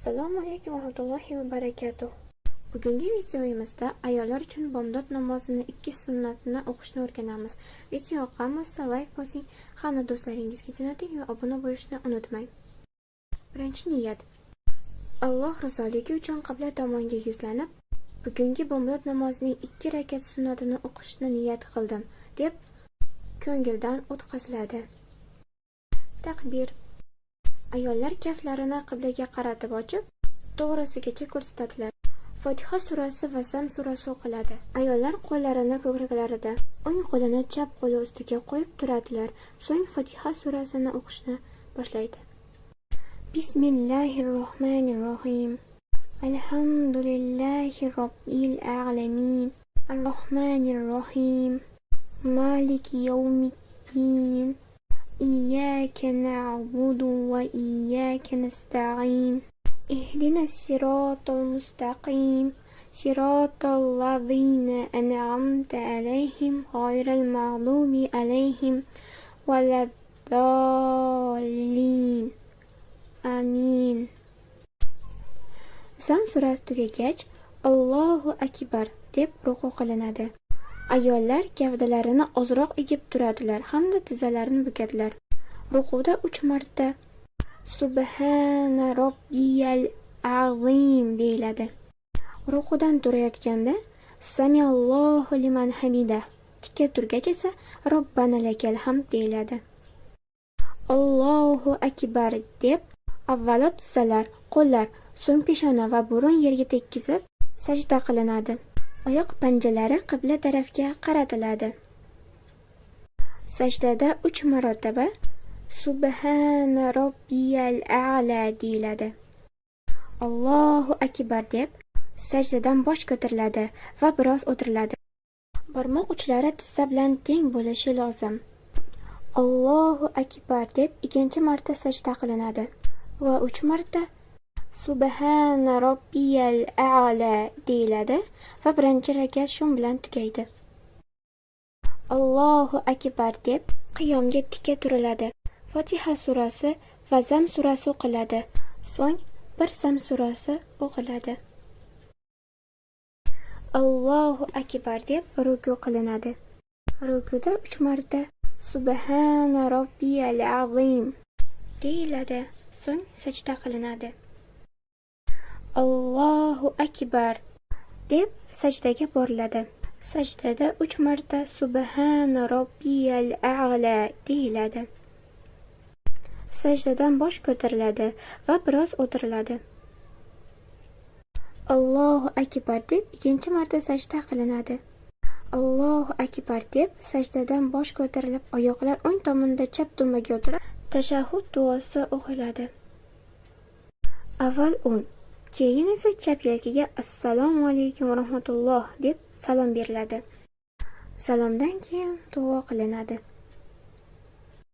Assalomu alaykum va rahmatullohi va barakatuh. Bugungi videomizda ayollar uchun bomdod namozini 2 sunnatini o'qishni o'rganamiz. Video yoqqan bo'lsa like bosing, hamda do'stlaringizga jo'nating va obuna bo'lishni unutmang. Birinchi niyat. Alloh rizoligi uchun qibla tomonga yuzlanib, bugungi bomdod namozining 2 rakat sunnatini o'qishni niyat qildim deb ko'ngildan o'tkaziladi. Takbir. Ayollar kaftlarini qiblaga qaratib ochib, to'g'risigacha ko'rsatadilar. Fotiha surasi va Sam surasi o'qiladi. Ayollar qo'llarini ko'kraklarida, o'ng qo'lini chap qo'li ustiga qo'yib turadilar. So'ng Fotiha surasini o'qishni boshlaydi. Bismillahirrohmanirrohim. Alhamdulillahi robbil alamin. Arrohmanirrohim. Maliki yawmiddin. إياك نعبد وإياك نستعين اهدنا الصراط المستقيم صراط الذين أنعمت عليهم غير المغضوب عليهم ولا الضالين آمين. Sam surasi tugagach Allohu akbar deb ruku qilinadi. Ayollar gavdalarini ozroq egib turadilar hamda tizzalarini bukadilar. Rukuda 3 marta Subhana robbiyal azim deyiladi. Rukudan turayotganda Samiallohu liman hamida, tikka turgach esa Robbana lakal hamd deyiladi. Allohu akbar deb avvalo tizzalar, qo'llar, so'ng peshona va burun yerga tekkizib sajda qilinadi. Oyoq panjalari qibla tarafga qaratiladi. Sajdada 3 marotaba Subhana robbiyal a'la deyiladi. Allohu akbar deb sajdadan bosh ko'tariladi va biroz o'tiriladi. Barmoq uchlari tizza bilan teng bo'lishi lozim. Allohu akbar deb 2 marta sajda qilinadi va 3 marta Subhana robbiyal a'la deyiladi va birinchi rakat shu bilan tugaydi. Allohu akbar deb qiyomga tikka turiladi. Fotiha surasi va Zam surasi o'qiladi. So'ng bir Sam surasi o'qiladi. Allohu akbar deb ruku qilinadi. Rukuda 3 marta Subhana robbiyal azim deyiladi. So'ng sajda qilinadi. Allohu akbar deb sajdaga boriladi. Sajdada 3 marta Subhana robbiyal a'la deyiladi. Sajdadan bosh ko'tariladi va biroz o'tiriladi. Allohu akbar deb 2 marta sajda qilinadi. Allohu akbar deb sajdadan bosh ko'tarilib, oyoqlar o'ng tomonda chap dumbaga o'tirib, tashahhud duosi o'qiladi. Avval o'ng, keyin esa chap yelkaga assalomu alaykum va rahmatulloh deb salom beriladi. Salomdan keyin duo qilinadi.